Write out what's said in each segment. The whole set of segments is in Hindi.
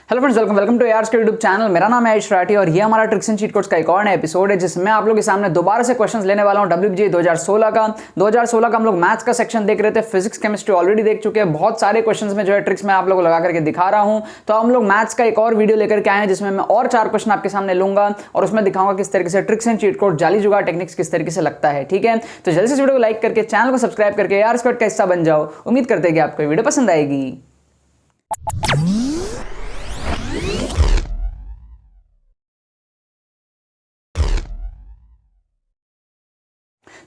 Hello friends, welcome to ARS के यूट्यूब चैनल। मेरा नाम है आयुष राठी और ये हमारा ट्रिक्स एंड चीट कोड्स का एक और नया एपिसोड है जिसमें आप लोग के सामने दोबारा से क्वेश्चंस लेने वाला हूं WBGE 2016 का। 2016 का हम लोग मैथ्स का सेक्शन देख रहे थे, फिजिक्स केमिस्ट्री ऑलरेडी देख चुके हैं। बहुत सारे क्वेश्चंस में जो है ट्रिक्स मैं आप लोगों को लगा करके दिखा रहा हूं। तो हम लोग मैथ्स का एक और वीडियो लेकर के आए हैं जिसमें मैं और 4 क्वेश्चन आपके सामने लूंगा और उसमें दिखाऊंगा किस तरीके से ट्रिक्स एंड चीट कोड जाली जुगाड़ टेक्निक्स किस तरीके से लगता है। ठीक है, तो जल्दी से इस वीडियो को लाइक करके चैनल को सब्सक्राइब करके एआरएस का हिस्सा बन जाओ। उम्मीद करते हैं कि आपको वीडियो पसंद आएगी।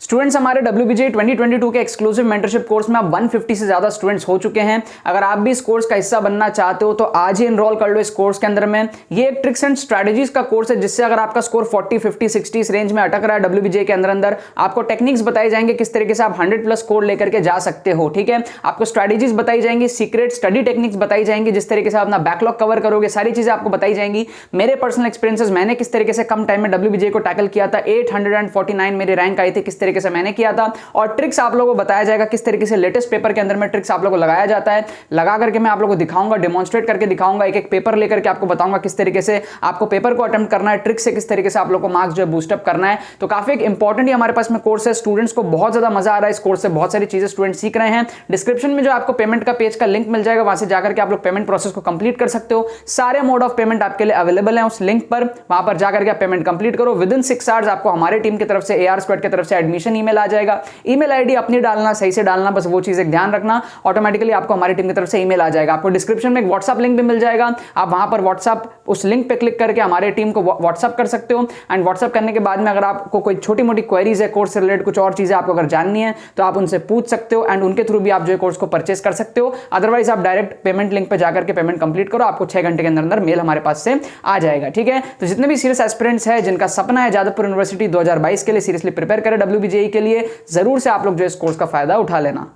स्टूडेंट्स, हमारे WBGE 2022 के एक्सक्लूसिव मेंटरशिप कोर्स में अब 150 से ज्यादा स्टूडेंट्स हो चुके हैं। अगर आप भी इस कोर्स का हिस्सा बनना चाहते हो तो आज ही एनरोल कर लो इस कोर्स के अंदर में। ये एक ट्रिक्स एंड स्ट्रेटजीज का कोर्स है जिससे अगर आपका स्कोर 40, 50, 60 इस रेंज में अटक रहा है WBGE के अंदर आपको टेक्निक्स बताई जाएंगे किस तरीके से आप 100+ स्कोर लेकर के जा सकते हो। ठीक है, आपको स्ट्रेटजीज बताई जाएंगी, सीक्रेट स्टडी टेक्निक्स बताई जाएंगी, जिस तरीके से आप अपना बैकलॉग कवर करोगे, सारी चीजें आपको बताई जाएंगी। मेरे पर्सनल एक्सपीरियंसेस, मैंने किस तरीके से कम टाइम में WBGE को टैकल किया था, 849 मेरी रैंक आई थी, किस तरीके से मैंने किया था। और ट्रिक्स आप लोगों को बताया जाएगा किस तरीके से लेटेस्ट पेपर के अंदर में ट्रिक्स आप लोगों को लगाया जाता है। लगा करके मैं आप लोगों को दिखाऊंगा, डेमोन्स्ट्रेट करके दिखाऊंगा, एक एक पेपर लेकर के आपको बताऊंगा किस तरीके से आपको पेपर को अटेम्प्ट करना है, ट्रिक से किस तरीके से आप लोगों को मार्क्स जो है बूस्टअप करना है। तो काफी एक इंपॉर्टेंट ही हमारे पास में कोर्स है। स्टूडेंट्स को बहुत ज्यादा मजा आ रहा है इस कोर्स से, बहुत सारी चीजें स्टूडेंट सीख रहे हैं। डिस्क्रिप्शन में जो आपको पेमेंट का पेज का लिंक मिल जाएगा, वहां से जाकर के आप लोग पेमेंट प्रोसेस को कंप्लीट कर सकते हो। सारे मोड ऑफ पेमेंट आपके लिए अवेलेबल है उस लिंक पर, वहां पर जाकर के आप पेमेंट कंप्लीट करो। विदिन 6 आवर्स आपको हमारे टीम की तरफ से, AR स्क्वाड की तरफ से एडमिशन ईमेल आ जाएगा। ईमेल आईडी अपनी डालना, सही से डालना, बस वो चीज एक ध्यान रखना। ऑटोमेटिकली आपको हमारी टीम की तरफ से ईमेल आ जाएगा। आपको डिस्क्रिप्शन में एक व्हाट्सएप लिंक भी मिल जाएगा, आप वहां पर व्हाट्सएप उस लिंक पे क्लिक करके हमारे टीम को व्हाट्सएप कर सकते हो। एंड व्हाट्सएप करने के बाद में अगर आपको कोई छोटी मोटी क्वेरीज है कोर्स से रिलेटेड, कुछ और चीजें आपको अगर जाननी है तो आप उनसे पूछ सकते हो एंड उनके थ्रू भी आप जो है कोर्स को परचेस कर सकते हो। अदरवाइज आप डायरेक्ट पेमेंट लिंक पे जाकर के पेमेंट कंप्लीट करो, आपको 6 घंटे के अंदर मेल हमारे पास से आ जाएगा। ठीक है, तो जितने भी सीरियस एस्पिरेंट्स है जिनका सपना है जादवपुर यूनिवर्सिटी 2022 के लिए सीरियसली प्रिपेयर करें WBGE के लिए, जरूर से आप लोग जो इस कोर्स का फायदा उठा लेना।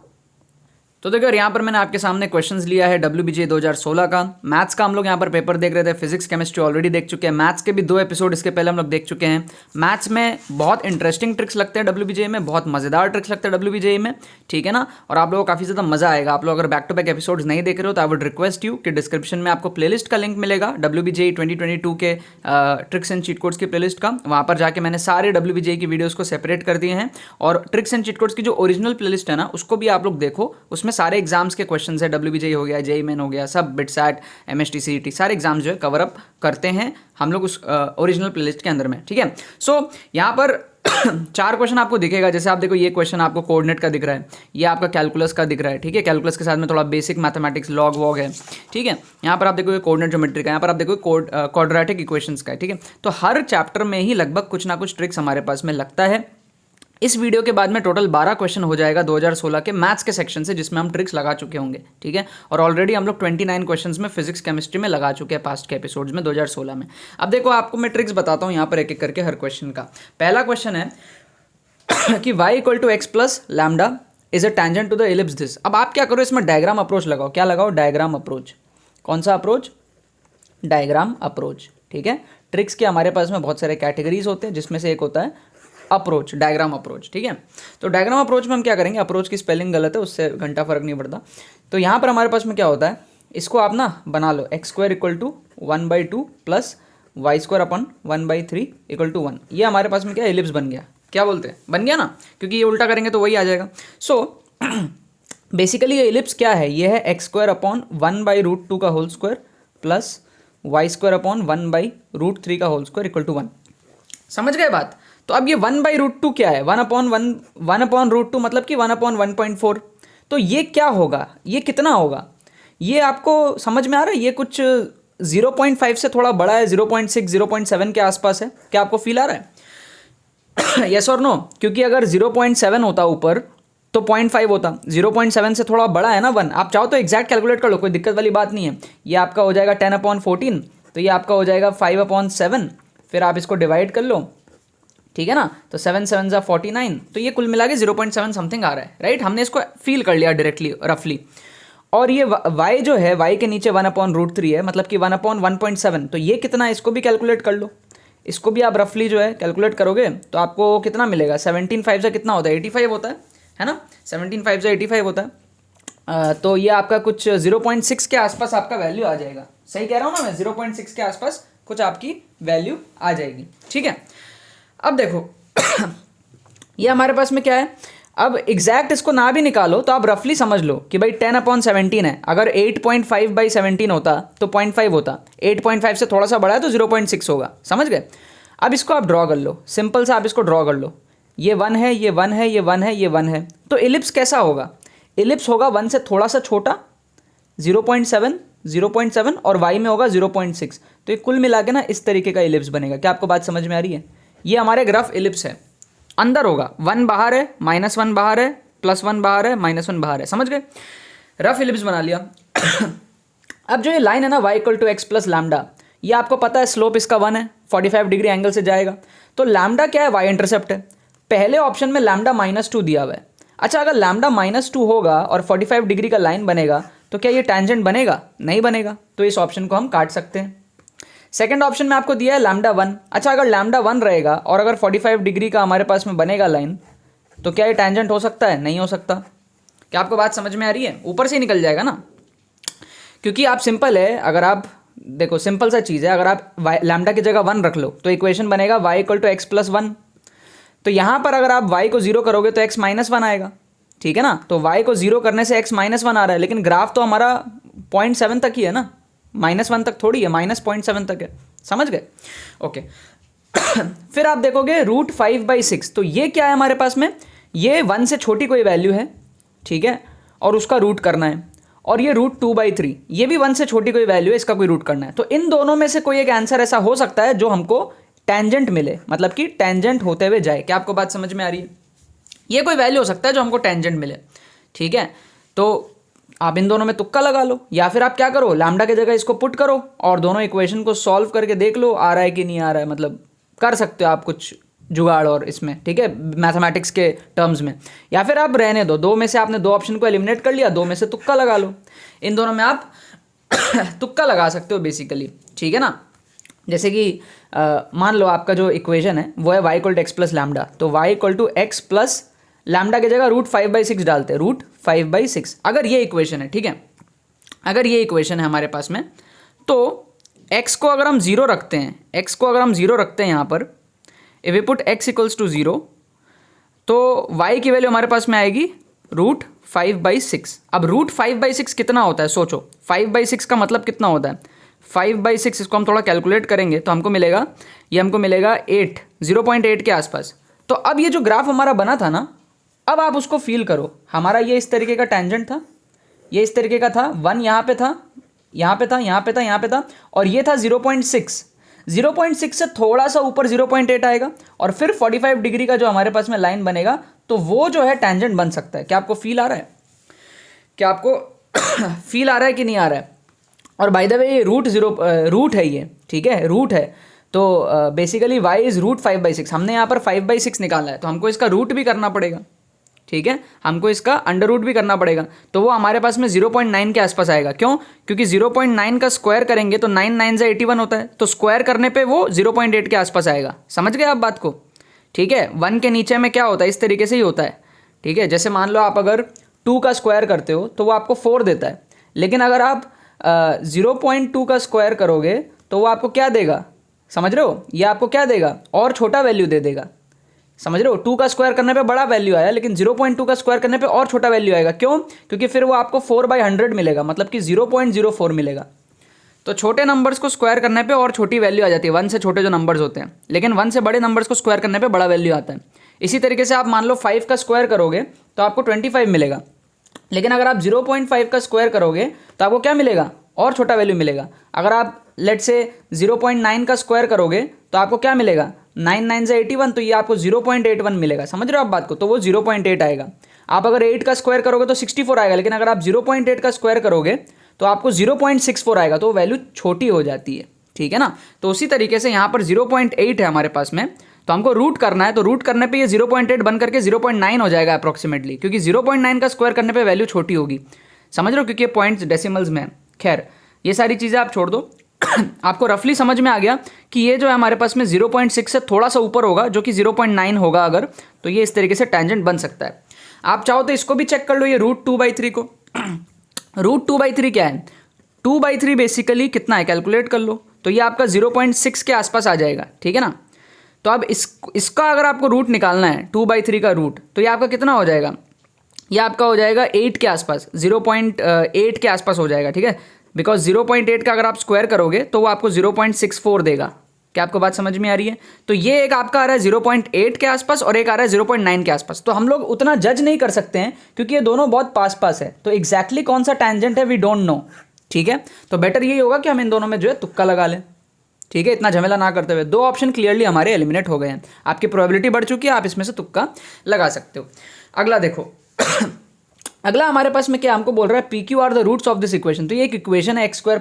तो देखो यहाँ पर मैंने आपके सामने क्वेश्चंस लिया है WBGE 2016 का। मैथ्स का हम लोग यहाँ पर पेपर देख रहे थे, फिजिक्स केमिस्ट्री ऑलरेडी देख चुके हैं, मैथ्स के भी 2 एपिसोड इसके पहले हम लोग देख चुके हैं। मैथ्स में बहुत इंटरेस्टिंग ट्रिक्स लगते हैं WBGE में, बहुत मजेदार ट्रिक्स लगते हैं WBGE में। ठीक है ना, और आप लोगों को काफी ज्यादा मजा आएगा। आप लोग अगर बैक टू बैक एपिसोड्स नहीं देख रहे हो तो आई वुड रिक्वेस्ट यू कि डिस्क्रिप्शन में आपको प्लेलिस्ट का लिंक मिलेगा WBGE 2022 के ट्रिक्स एंड चीट कोड्स की प्लेलिस्ट का। वहां पर जाके मैंने सारे WBGE की वीडियोस को सेपरेट कर दिए हैं और ट्रिक्स एंड चीट कोड्स की जो ओरिजिनल प्लेलिस्ट है ना उसको भी आप लोग देखो। उसमें सारे एग्जाम्स के क्वेश्चंस है, WBGE हो गया, JEE मेन हो गया, सब बिटसैट, MST CET सारे एग्जाम जो है कवर अप करते हैं हम लोग उस ओरिजिनल प्लेलिस्ट के अंदर में। ठीक है, सो यहाँ पर 4 क्वेश्चन आपको दिखेगा। जैसे आप देखो, ये क्वेश्चन आपको कोऑर्डिनेट का दिख रहा है, ये आपका कैलकुलस का दिख रहा है। ठीक है, कैलकुलस के साथ में थोड़ा बेसिक मैथमेटिक्स लॉग वॉग है। ठीक है, यहाँ पर आप देखो कोऑर्डिनेट ज्योमेट्री का, यहाँ पर आप देखो क्वाड्रेटिक इक्वेशंस का है। ठीक है, तो हर चैप्टर में ही लगभग कुछ ना कुछ ट्रिक्स हमारे पास में लगता है। इस वीडियो के बाद में टोटल 12 क्वेश्चन हो जाएगा 2016 के मैथ्स के सेक्शन से, जिसमें हम ट्रिक्स लगा चुके होंगे। ठीक है, और ऑलरेडी हम लोग 29 क्वेश्चंस में फिजिक्स केमिस्ट्री में लगा चुके हैं पास्ट के एपिसोड्स में 2016 में। अब देखो, आपको मैं ट्रिक्स बताता हूं यहाँ पर एक एक करके हर क्वेश्चन का। पहला क्वेश्चन है कि y = x + lambda is a tangent to the ellipse this. अब आप क्या करो, इसमें डायग्राम अप्रोच लगाओ। क्या लगाओ? Diagram approach. कौन सा अप्रोच? Diagram approach. ठीक है, ट्रिक्स के हमारे पास में बहुत सारे कैटेगरीज होते हैं जिसमें से एक होता है अप्रोच, डायग्राम अप्रोच। ठीक है, तो डायग्राम अप्रोच में हम क्या करेंगे, अप्रोच की स्पेलिंग गलत है, उससे घंटा फर्क नहीं पड़ता। तो यहाँ पर हमारे पास में क्या होता है, इसको आप ना बना लो, x² = 1/2 + y² / 1/3 = 1। ये हमारे पास में क्या इलिप्स बन गया। क्या बोलते हैं? बन गया ना, क्योंकि ये उल्टा करेंगे तो वही आ जाएगा। सो बेसिकली ये इलिप्स क्या है, ये है x² / 1/√2 का होल स्क्वायर प्लस y² / 1/√3 का होल स्क्वायर = 1। समझ गए बात? तो अब ये 1/√2 क्या है? 1/√2 मतलब कि 1/1.4। तो ये क्या होगा, ये कितना होगा, ये आपको समझ में आ रहा है? ये कुछ 0.5 से थोड़ा बड़ा है, 0.6, 0.7 के आसपास है। क्या आपको फील आ रहा है? यस और नो? क्योंकि अगर 0.7 होता ऊपर तो 0.5 होता, 0.7 से थोड़ा बड़ा है ना 1। आप चाहो तो एग्जैक्ट कैलकुलेट कर लो, कोई दिक्कत वाली बात नहीं है। ये आपका हो जाएगा 10/14, तो ये आपका हो जाएगा 5/7। फिर आप इसको डिवाइड कर लो। ठीक है ना, तो 7 7 = 49, तो ये कुल मिला के 0.7 समथिंग आ रहा है। राइट, हमने इसको फील कर लिया डायरेक्टली, रफली। और ये y जो है, y के नीचे 1/√3 है, मतलब कि 1/1.7। तो ये कितना है, इसको भी कैलकुलेट कर लो। इसको भी आप रफली जो है कैलकुलेट करोगे तो आपको कितना मिलेगा, 17 5 कितना होता है, 85 होता है ना, 17 5 85 होता है। तो ये आपका कुछ 0.6 के आसपास आपका वैल्यू आ जाएगा। सही कह रहा हूँ ना मैं, 0.6 के आसपास कुछ आपकी वैल्यू आ जाएगी। ठीक है, अब देखो ये हमारे पास में क्या है, अब एग्जैक्ट इसको ना भी निकालो तो आप रफली समझ लो कि भाई 10/17 है, अगर 8.5/17 होता तो 0.5 होता, 8.5 से थोड़ा सा बड़ा है तो 0.6 होगा। समझ गए? अब इसको आप ड्रॉ कर लो, सिंपल सा आप इसको ड्रॉ कर लो। ये 1 है, ये 1 है, ये 1 है, ये 1 है, तो इलिप्स कैसा होगा? इलिप्स होगा 1 से थोड़ा सा छोटा 0.7, 0.7 और y में होगा 0.6। तो ये कुल मिला के ना इस तरीके का इलिप्स बनेगा। क्या आपको बात समझ में आ रही है? ये हमारे ग्राफ इलिप्स है, अंदर होगा 1 बाहर है, -1 बाहर है, +1 बाहर है, -1 बाहर है। समझ गए? रफ इलिप्स बना लिया। अब जो ये लाइन है ना y = x + लैम्डा, ये आपको पता है स्लोप इसका 1 है, 45 डिग्री एंगल से जाएगा। तो लैम्डा क्या है? y इंटरसेप्ट है। पहले ऑप्शन में लैम्डा -2 दिया हुआ है। अच्छा, अगर लैम्डा -2 होगा और 45 डिग्री का लाइन बनेगा तो क्या ये टैंजेंट बनेगा? नहीं बनेगा, तो इस ऑप्शन को हम काट सकते हैं। सेकंड ऑप्शन में आपको दिया है लैम्डा 1। अच्छा, अगर लैम्डा 1 रहेगा और अगर 45 डिग्री का हमारे पास में बनेगा लाइन, तो क्या ये टैंजेंट हो सकता है? नहीं हो सकता। क्या आपको बात समझ में आ रही है? ऊपर से ही निकल जाएगा ना, क्योंकि आप सिंपल है, अगर आप देखो सिंपल सा चीज़ है, अगर आप लैम्डा की जगह 1 रख लो तो इक्वेशन बनेगा y = x + 1। तो यहाँ पर अगर आप y को 0 करोगे तो x -1 आएगा। ठीक है ना? तो y को 0 करने से x -1 आ रहा है, लेकिन ग्राफ तो हमारा 0.7 तक ही है ना, -1 तक थोड़ी है, -0.7 तक है। समझ गए? ओके। फिर आप देखोगे √5/6, तो ये क्या है हमारे पास में? ये 1 से छोटी कोई वैल्यू है, ठीक है, और उसका रूट करना है। और ये √2/3, ये भी 1 से छोटी कोई वैल्यू है, इसका कोई रूट करना है। तो इन दोनों में से कोई एक आंसर ऐसा हो सकता है जो हमको टेंजेंट मिले, मतलब कि टेंजेंट होते हुए जाए। क्या आपको बात समझ में आ रही है? ये कोई वैल्यू हो सकता है जो हमको टेंजेंट मिले। ठीक है, तो आप इन दोनों में तुक्का लगा लो, या फिर आप क्या करो, लैम्डा की जगह इसको पुट करो और दोनों इक्वेशन को सॉल्व करके देख लो आ रहा है कि नहीं आ रहा है। मतलब कर सकते हो आप कुछ जुगाड़ और इसमें, ठीक है, मैथमेटिक्स के टर्म्स में। या फिर आप रहने दो, 2 में से आपने 2 ऑप्शन को एलिमिनेट कर लिया, 2 में से तुक्का लगा लो। इन दोनों में आप तुक्का लगा सकते हो बेसिकली। ठीक है ना? जैसे कि मान लो आपका जो इक्वेशन है वो है y = x + लैम्डा, तो y = x + लैम्डा की जगह √5/6 डालते हैं, √5/6। अगर ये इक्वेशन है, ठीक है, अगर ये इक्वेशन है हमारे पास में, तो x को अगर हम 0 रखते हैं, x को अगर हम 0 रखते हैं यहाँ पर, इफ वी पुट x = 0, तो y की वैल्यू हमारे पास में आएगी √5/6। अब √5/6 कितना होता है सोचो, 5/6 का मतलब कितना होता है? 5/6, इसको हम थोड़ा कैलकुलेट करेंगे तो हमको मिलेगा, ये हमको मिलेगा 0.8 के आसपास। तो अब ये जो ग्राफ हमारा बना था ना, अब आप उसको फील करो, हमारा ये इस तरीके का टेंजेंट था, ये इस तरीके का था, 1 यहाँ पे था, यहाँ पे था, यहाँ पे था, यहाँ पे था, और ये था 0.6। 0.6 से थोड़ा सा ऊपर 0.8 आएगा, और फिर 45 डिग्री का जो हमारे पास में लाइन बनेगा, तो वो जो है टेंजेंट बन सकता है। क्या आपको फील आ रहा है? क्या आपको फील आ रहा है कि नहीं आ रहा है? और बाय द वे ये रूट है ये, ठीक है, रूट है। तो बेसिकली y इज़ √5/6। हमने यहाँ पर 5/6 निकाला है, तो हमको इसका रूट भी करना पड़ेगा। ठीक है, हमको इसका अंडर रूट भी करना पड़ेगा, तो वो हमारे पास में 0.9 के आसपास आएगा। क्यों? क्योंकि 0.9 का स्क्वायर करेंगे तो 9 9 से 81 होता है, तो स्क्वायर करने पे वो 0.8 के आसपास आएगा। समझ गए आप बात को? ठीक है, 1 के नीचे में क्या होता है, इस तरीके से ही होता है। ठीक है, जैसे मान लो आप अगर 2 का स्क्वायर करते हो तो वो आपको 4 देता है, लेकिन अगर आप 0.2 का स्क्वायर करोगे तो वो आपको क्या देगा? समझ रहे हो? ये आपको क्या देगा? और छोटा वैल्यू दे देगा। समझ रहे हो? 2 का स्क्वायर करने पे बड़ा वैल्यू आया, लेकिन 0.2 का स्क्वायर करने पे और छोटा वैल्यू आएगा। क्यों? क्योंकि फिर वो आपको 4/100 मिलेगा, मतलब कि 0.04 मिलेगा। तो छोटे नंबर्स को स्क्वायर करने पे और छोटी वैल्यू आ जाती है, 1 से छोटे जो नंबर्स होते हैं, लेकिन 1 से बड़े नंबर्स को स्क्वायर करने पे बड़ा वैल्यू आता है। इसी तरीके से आप मान लो 5 का स्क्वायर करोगे तो आपको 25 मिलेगा, लेकिन अगर आप 0.5 का स्क्वायर करोगे तो आपको क्या मिलेगा? और छोटा वैल्यू मिलेगा। अगर आप लेट से 0.9 का स्क्वायर करोगे तो आपको क्या मिलेगा? 9 9 से 81, तो ये आपको 0.81 मिलेगा। समझ रहे हो आप बात को? तो वो 0.8 आएगा। आप अगर 8 का स्क्वायर करोगे तो 64 आएगा, लेकिन अगर आप 0.8 का स्क्वायर करोगे तो आपको 0.64 आएगा, तो वैल्यू छोटी हो जाती है। ठीक है ना? तो उसी तरीके से यहाँ पर 0.8 है हमारे पास में, तो हमको रूट करना है, तो रूट करने पे ये 0.8 बन करके 0.9 हो जाएगा अप्रॉक्सीमेटली, क्योंकि 0.9 का स्क्वायर करने पे वैल्यू छोटी होगी। समझ रहे हो? क्योंकि ये पॉइंट्स डेसिमल्स में है। खैर, ये सारी चीज़ें आप छोड़ दो। आपको रफली समझ में आ गया कि ये जो है हमारे पास में 0.6 से थोड़ा सा ऊपर होगा, जो कि 0.9 होगा अगर, तो ये इस तरीके से टेंजेंट बन सकता है। आप चाहो तो इसको भी चेक कर लो, ये √2/3 को। रूट 2/3 क्या है? 2/3 बेसिकली कितना है, कैलकुलेट कर लो। तो ये आपका 0.6 के आसपास आ जाएगा, ठीक है ना। तो अब इसका अगर आपको रूट निकालना है 2/3 का रूट, तो ये आपका कितना हो जाएगा? ये आपका हो जाएगा 8 के आसपास, 0.8 के आसपास हो जाएगा, ठीक है। बिकॉज 0.8 का अगर आप स्क्वायर करोगे तो वो आपको 0.64 देगा। क्या आपको बात समझ में आ रही है? तो ये एक आपका आ रहा है 0.8 के आसपास और एक आ रहा है 0.9 के आसपास। तो हम लोग उतना जज नहीं कर सकते हैं क्योंकि ये दोनों बहुत पास पास है। तो एग्जैक्टली कौन सा टैंजेंट है वी डोंट नो, ठीक है। तो बेटर यही होगा कि हम इन दोनों में जो है तुक्का लगा लें, ठीक है, इतना झमेला ना करते हुए। 2 ऑप्शन क्लियरली हमारे एलिमिनेट हो गए हैं, आपकी प्रोबेबिलिटी बढ़ चुकी है, आप इसमें से तुक्का लगा सकते हो। अगला देखो अगला हमारे पास में क्या हमको बोल रहा है, P Q R the roots of this equation. तो ये एक इक्वेशन है x²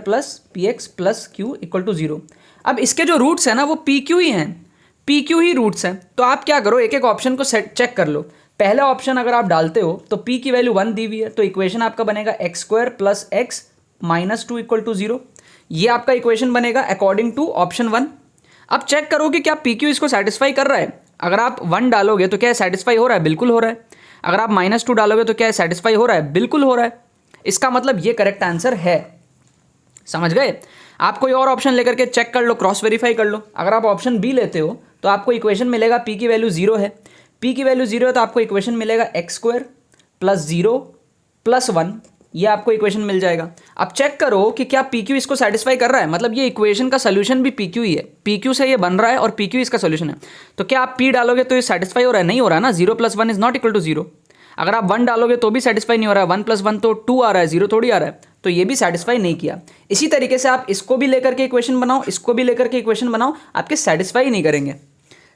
plus P X plus Q equal to 0। अब इसके जो रूट्स हैं ना वो पी क्यू ही हैं, पी क्यू ही रूट्स हैं। तो आप क्या करो, एक एक ऑप्शन को चेक कर लो। पहला ऑप्शन अगर आप डालते हो तो p की वैल्यू 1 दी हुई है, तो इक्वेशन आपका बनेगा x² plus x minus 2 equal to 0। ये आपका इक्वेशन बनेगा अकॉर्डिंग टू ऑप्शन 1। अब चेक करो कि क्या पी क्यू इसको सेटिस्फाई कर रहा है। अगर आप 1 डालोगे तो क्या सेटिस्फाई हो रहा है? बिल्कुल हो रहा है। अगर आप -2 डालोगे तो क्या सेटिस्फाई हो रहा है? बिल्कुल हो रहा है। इसका मतलब ये करेक्ट आंसर है, समझ गए। आप कोई और ऑप्शन लेकर के चेक कर लो, क्रॉस वेरीफाई कर लो। अगर आप ऑप्शन बी लेते हो तो आपको इक्वेशन मिलेगा p की वैल्यू 0 है, p की वैल्यू 0 है तो आपको इक्वेशन मिलेगा x² प्लस 0 प्लस 1, ये आपको इक्वेशन मिल जाएगा। अब चेक करो कि क्या पी क्यू इसको सेटिस्फाई कर रहा है, मतलब ये इक्वेशन का सोल्यूशन भी पी क्यू ही है, पी क्यू से ये बन रहा है और पी क्यू इसका सोल्यूशन है। तो क्या आप p डालोगे तो ये सेटिस्फाई हो रहा है? नहीं हो रहा है ना, 0 + 1 इज नॉट इक्वल टू 0। अगर आप 1 डालोगे तो भी सेटिस्फाई नहीं हो रहा है, 1 + 1 तो 2 आ रहा है, 0 थोड़ी आ रहा है, तो ये भी सेटिस्फाई नहीं किया। इसी तरीके से आप इसको भी लेकर के इक्वेशन बनाओ, इसको भी लेकर के इक्वेशन बनाओ, आपके सेटिस्फाई नहीं करेंगे,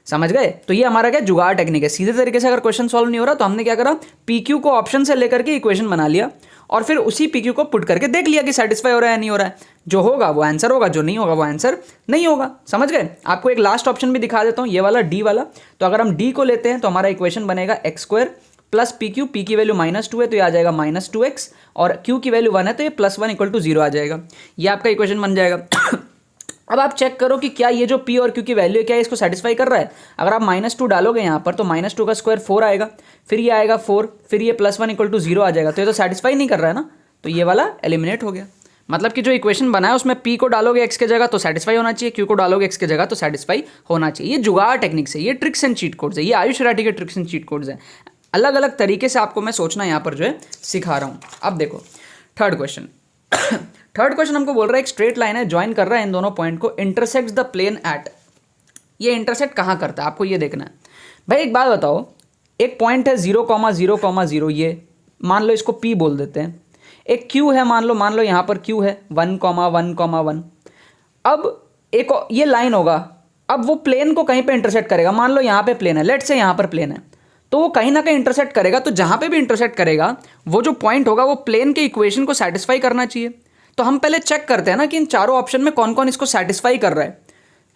समझ गए। तो ये हमारा क्या जुगाड़ टेक्निक है। सीधे तरीके से अगर क्वेश्चन सॉल्व नहीं हो रहा तो हमने क्या करा, पी क्यू को ऑप्शन से लेकर के इक्वेशन बना लिया और फिर उसी पी क्यू को पुट करके देख लिया कि सेटिस्फाई हो रहा है नहीं हो रहा है। जो होगा वो आंसर होगा, जो नहीं होगा वो आंसर नहीं होगा, समझ गए। आपको एक लास्ट ऑप्शन भी दिखा देता हूँ, ये वाला डी वाला। तो अगर हम डी को लेते हैं तो हमारा इक्वेशन बनेगा x² plus P Q, P की वैल्यू -2 है तो ये आ जाएगा -2x, और क्यू की वैल्यू 1 है तो ये +1 इक्वल टू 0 आ जाएगा। ये आपका इक्वेशन बन जाएगा। अब आप चेक करो कि क्या ये जो p और q की वैल्यू है क्या इसको सेटिस्फाई कर रहा है। अगर आप -2 डालोगे यहाँ पर तो -2 का स्क्वायर 4 आएगा, फिर ये आएगा 4, फिर ये +1 इक्वल टू 0 आ जाएगा। तो ये तो सेटिस्फाई नहीं कर रहा है ना, तो ये वाला एलिमिनेट हो गया। मतलब कि जो इक्वेशन बना है उसमें p को डालोगे x के जगह तो सेटिस्फाई होना चाहिए, q को डालोगे x के जगह तो सेटिस्फाई होना चाहिए। ये जुगाड़ टेक्निक से, ये ट्रिक्स एंड चीट कोड्स है, ये आयुष राठी के ट्रिक्स एंड चीट कोड्स हैं। अलग अलग तरीके से आपको मैं सोचना यहाँ पर जो है सिखा रहा हूँ। अब देखो थर्ड क्वेश्चन। थर्ड क्वेश्चन हमको बोल रहा है एक स्ट्रेट लाइन है, ज्वाइन कर रहा है इन दोनों पॉइंट को, इंटरसेक्ट्स द प्लेन एट। ये इंटरसेक्ट कहाँ करता है आपको ये देखना है। भाई एक बात बताओ, एक पॉइंट है 0,0,0, ये मान लो इसको P बोल देते हैं। एक Q है, मान लो यहाँ पर Q है 1,1,1। अब एक ये लाइन होगा, अब वो प्लेन को कहीं पे इंटरसेक्ट करेगा। मान लो यहाँ पे प्लेन है, लेट से यहाँ पर प्लेन है, तो वो कहीं ना कहीं इंटरसेक्ट करेगा। तो जहाँ पे भी इंटरसेक्ट करेगा वो जो पॉइंट होगा वो प्लेन के इक्वेशन को सेटिस्फाई करना चाहिए। तो हम पहले चेक करते हैं ना कि इन चारों ऑप्शन में कौन कौन इसको सेटिस्फाई कर रहा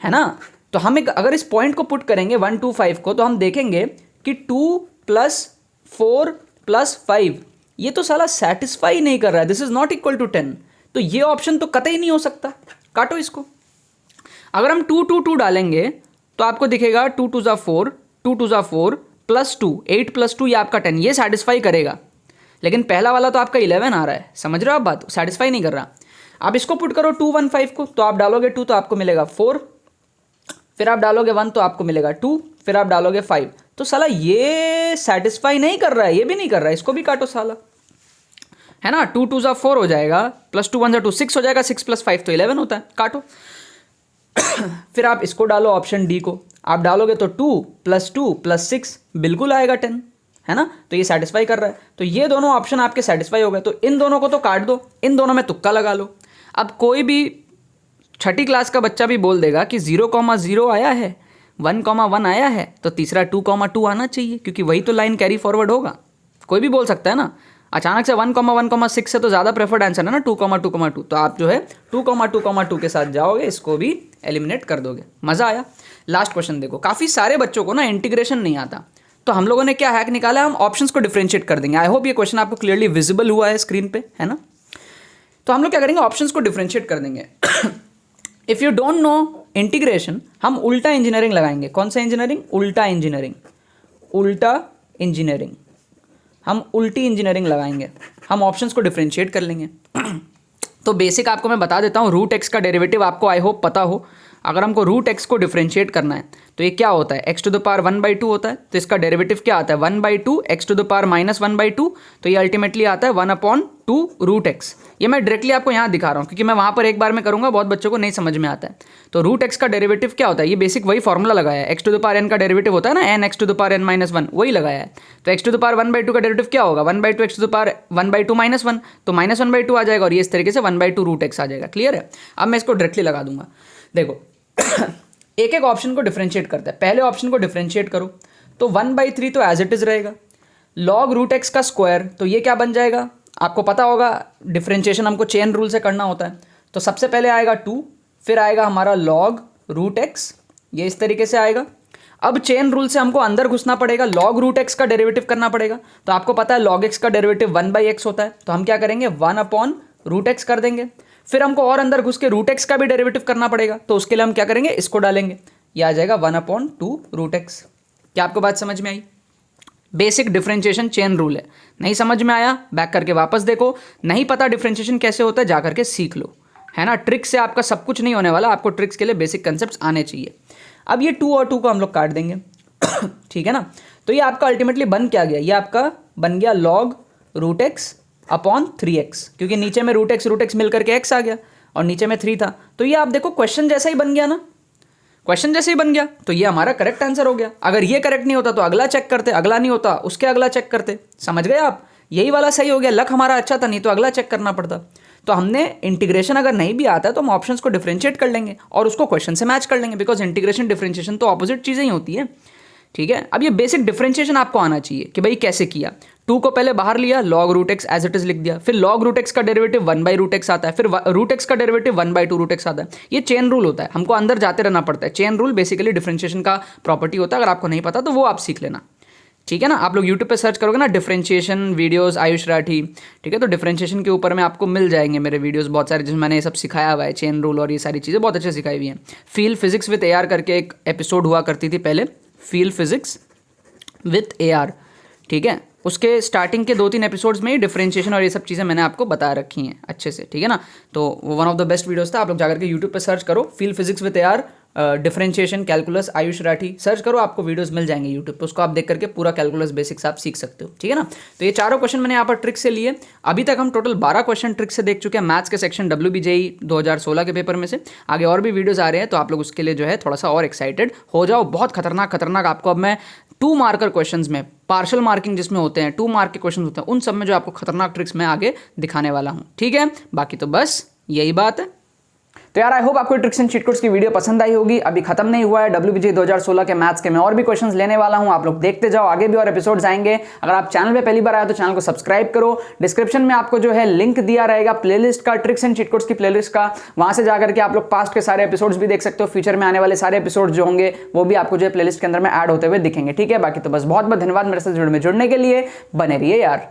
है ना। तो हम अगर इस पॉइंट को पुट करेंगे 1, 2, 5 को, तो हम देखेंगे कि 2 + 4 + 5 ये तो साला सेटिस्फाई नहीं कर रहा है, this is not equal to 10। तो ये ऑप्शन तो कतई नहीं हो सकता, काटो इसको। अगर हम 2, 2, 2 डालेंगे तो आपको दिखेगा 2, 2 = 4, 2, 2 = 4 + 2, 8 + 2 ये आपका 10, ये सेटिस्फाई करेगा। लेकिन पहला वाला तो आपका 11 आ रहा है, समझ रहे हो आप बात, सेटिस्फाई नहीं कर रहा। आप इसको पुट करो 2, 1, 5 को, तो आप डालोगे 2 तो आपको मिलेगा 4, फिर आप डालोगे 1 तो आपको मिलेगा 2, फिर आप डालोगे 5, तो साला ये सेटिस्फाई नहीं कर रहा है, ये भी नहीं कर रहा है, इसको भी काटो साला, है ना। 2, 2 = 4 हो जाएगा, +2, 1 = 2, 6 हो जाएगा, 6 + 5 तो 11 होता है, काटो। फिर आप इसको डालो ऑप्शन डी को, आप डालोगे तो 2 + 2 + 6 बिल्कुल आएगा 10, है ना। तो ये सेटिस्फाई कर रहा है, तो ये दोनों ऑप्शन आपके सेटिस्फाई हो गए। तो इन दोनों को तो काट दो, इन दोनों में तुक्का लगा लो। अब कोई भी 6ठी क्लास का बच्चा भी बोल देगा कि 0,0 आया है, 1,1 आया है, तो तीसरा 2,2 आना चाहिए, क्योंकि वही तो लाइन कैरी फॉरवर्ड होगा। कोई भी बोल सकता है ना। अचानक से 1,1,6 से तो ज़्यादा प्रेफर्ड आंसर है ना 2,2,2, तो आप जो है 2,2,2 के साथ जाओगे, इसको भी एलिमिनेट कर दोगे। मज़ा आया। लास्ट क्वेश्चन देखो, काफ़ी सारे बच्चों को ना इंटीग्रेशन नहीं आता, तो हम लोगों ने क्या हैक निकाला, हम ऑप्शंस को डिफरेंशिएट कर देंगे। आई होप ये क्वेश्चन आपको क्लियरली विजिबल हुआ है स्क्रीन पे, है ना। तो हम लोग क्या करेंगे, ऑप्शंस को डिफरेंशिएट कर देंगे। If you don't know integration, हम उल्टा इंजीनियरिंग लगाएंगे। कौन सा इंजीनियरिंग? उल्टा इंजीनियरिंग। उल्टा इंजीनियरिंग। हम उल्टी इंजीनियरिंग लगाएंगे, हम ऑप्शंस को डिफरेंशिएट कर लेंगे। तो बेसिक आपको मैं बता देता हूँ, रूट एक्स का डेरिवेटिव आपको आई होप पता हो। अगर हमको रूट एक्स को डिफरेंशिएट करना है तो ये क्या होता है, एक्स टू द पावर 1/2 होता है। तो इसका डेरिवेटिव क्या आता है, 1/2 एक्स टू द पावर -1/2। तो ये अल्टीमेटली आता है 1/2 रूट एक्स। ये मैं डायरेक्टली आपको यहाँ दिखा रहा हूँ क्योंकि मैं वहाँ पर एक बार में करूँगा, बहुत बच्चों को नहीं समझ में आता है। तो रूट एक्स का डेरिवेटिव क्या होता है, ये बेसिक वही फॉर्मूला लगाया है। X to the power n का डेरिवेटिव होता है ना, n X to the power n - 1, वही लगाया है। तो एक्स टू द पावर 1/2 का डेरिवेटिव क्या होगा, 1/2 एक्स टू द पावर 1/2 - 1, तो -1/2 आ जाएगा और ये इस तरीके से 1/2 रूट एक्स आ जाएगा। क्लियर है। अब मैं इसको डायरेक्टली लगा दूंगा। देखो एक एक ऑप्शन को डिफरेंशिएट करता है। पहले ऑप्शन को डिफरेंशिएट करो तो 1/3 तो एज इट इज रहेगा। लॉग रूट एक्स का स्क्वायर, तो ये क्या बन जाएगा, आपको पता होगा डिफरेंशिएशन हमको चेन रूल से करना होता है। तो सबसे पहले आएगा 2, फिर आएगा हमारा लॉग रूट एक्स, ये इस तरीके से आएगा। अब चेन रूल से हमको अंदर घुसना पड़ेगा, लॉग रूट एक्स का डेरिवेटिव करना पड़ेगा। तो आपको पता है लॉग एक्स का डेरिवेटिव 1/x होता है, तो हम क्या करेंगे 1/√x कर देंगे। फिर हमको और अंदर घुस के रूट एक्स का भी डेरिवेटिव करना पड़ेगा, तो उसके लिए हम क्या करेंगे, इसको डालेंगे, ये आ जाएगा 1/2√x। क्या आपको बात समझ में आई। बेसिक डिफरेंशिएशन चेन रूल है। नहीं समझ में आया बैक करके वापस देखो, नहीं पता डिफरेंशिएशन कैसे होता है जा करके सीख लो, है ना। ट्रिक से आपका सब कुछ नहीं होने वाला, आपको ट्रिक्स के लिए बेसिक कंसेप्ट्स आने चाहिए। अब ये 2 और 2 को हम लोग काट देंगे ठीक है ना। तो ये आपका अल्टीमेटली बन क्या गया, ये आपका बन गया log root x upon 3x, क्योंकि नीचे में रूट एक्स मिल करके x आ गया और नीचे में 3 था। तो ये आप देखो क्वेश्चन जैसा ही बन गया ना, क्वेश्चन जैसे ही बन गया, तो ये हमारा करेक्ट आंसर हो गया। अगर ये करेक्ट नहीं होता तो अगला चेक करते, अगला नहीं होता उसके अगला चेक करते। समझ गए आप, यही वाला सही हो गया, लक हमारा अच्छा था, नहीं तो अगला चेक करना पड़ता। तो हमने इंटीग्रेशन अगर नहीं भी आता है तो हम ऑप्शंस को डिफरेंशिएट कर लेंगे और उसको क्वेश्चन से मैच कर लेंगे, बिकॉज इंटीग्रेशन डिफरेंशिएशन तो ऑपोजिट चीज़ें ही होती है। ठीक है। अब ये बेसिक डिफरेंशिएशन आपको आना चाहिए कि भाई कैसे किया। 2 को पहले बाहर लिया, log root X as it is लिख दिया, फिर लॉग रूट एक्स का डेरिवेटिव 1/√x आता है, फिर रूट एक्स का डेरिवेटिव 1/2√x आता है। ये चेन रूल होता है, हमको अंदर जाते रहना पड़ता है। चेन रूल बेसिकली डिफरेंशिएशन का प्रॉपर्टी होता है। अगर आपको नहीं पता तो वो आप सीख लेना, ठीक है ना। आप लोग यूट्यूब पे सर्च करोगे ना डिफरेंशिएशन वीडियोस आयुष राठी, ठीक है, तो डिफरेंशिएशन के ऊपर में आपको मिल जाएंगे मेरे वीडियोस बहुत सारे, जिसमें मैंने ये सब सिखाया हुआ है, चेन रूल और ये सारी चीज़ें बहुत अच्छे सिखाई हुई हैं। फील फिजिक्स विद AR करके एक एपिसोड हुआ करती थी पहले, फील फिजिक्स विथ AR, ठीक है। उसके स्टार्टिंग के 2-3 एपिसोड्स में ही डिफरेंशिएशन और ये सब चीज़ें मैंने आपको बता रखी हैं अच्छे से, ठीक है ना। तो वो one of the best videos था। आप लोग जाकर के यूट्यूब पे सर्च करो feel physics with AR differentiation calculus Ayush Rathi, search करो, आपको वीडियोस मिल जाएंगे यूट्यूब पे, उसको आप देख करके पूरा कैलकुलस बेसिक्स आप सीख सकते हो, ठीक है ना। तो ये चारों क्वेश्चन मैंने यहाँ पर ट्रिक से लिए। अभी तक हम टोटल 12 क्वेश्चन ट्रिक से देख चुके हैं मैथ्स के सेक्शन WBJE 2016 के पेपर में से। आगे और भी वीडियोस आ रहे हैं, तो आप लोग उसके लिए जो है थोड़ा सा और एक्साइटेड हो जाओ। बहुत खतरनाक आपको अब मैं 2 मार्कर क्वेश्चंस में, पार्शियल मार्किंग जिसमें होते हैं 2 मार्क के क्वेश्चन होते हैं, उन सब में जो आपको खतरनाक ट्रिक्स मैं आगे दिखाने वाला हूँ, ठीक है। बाकी तो बस यही बात है। तो यार आई होप आपको ट्रिक्स एंड चीट कोड्स की वीडियो पसंद आई होगी। अभी खत्म नहीं हुआ है WBJE 2016 के मैथ्स के, मैं और भी क्वेश्चंस लेने वाला हूं, आप लोग देखते जाओ, आगे भी और एपिसोड्स आएंगे। अगर आप चैनल पे पहली बार आए तो चैनल को सब्सक्राइब करो। डिस्क्रिप्शन में आपको जो है लिंक दिया रहेगा प्लेलिस्ट का, ट्रिक्स एंड चीट कोड्स की प्लेलिस्ट का, वहां से जाकर के आप लोग पास्ट के सारे एपिसोड्स भी देख सकते हो। फ्यूचर में आने वाले सारे एपिसोड्स जो होंगे वो भी आपको जो है प्लेलिस्ट के अंदर में ऐड होते हुए दिखेंगे, ठीक है। बाकी तो बस बहुत बहुत धन्यवाद मेरे साथ जुड़ने के लिए, बने रहिए यार।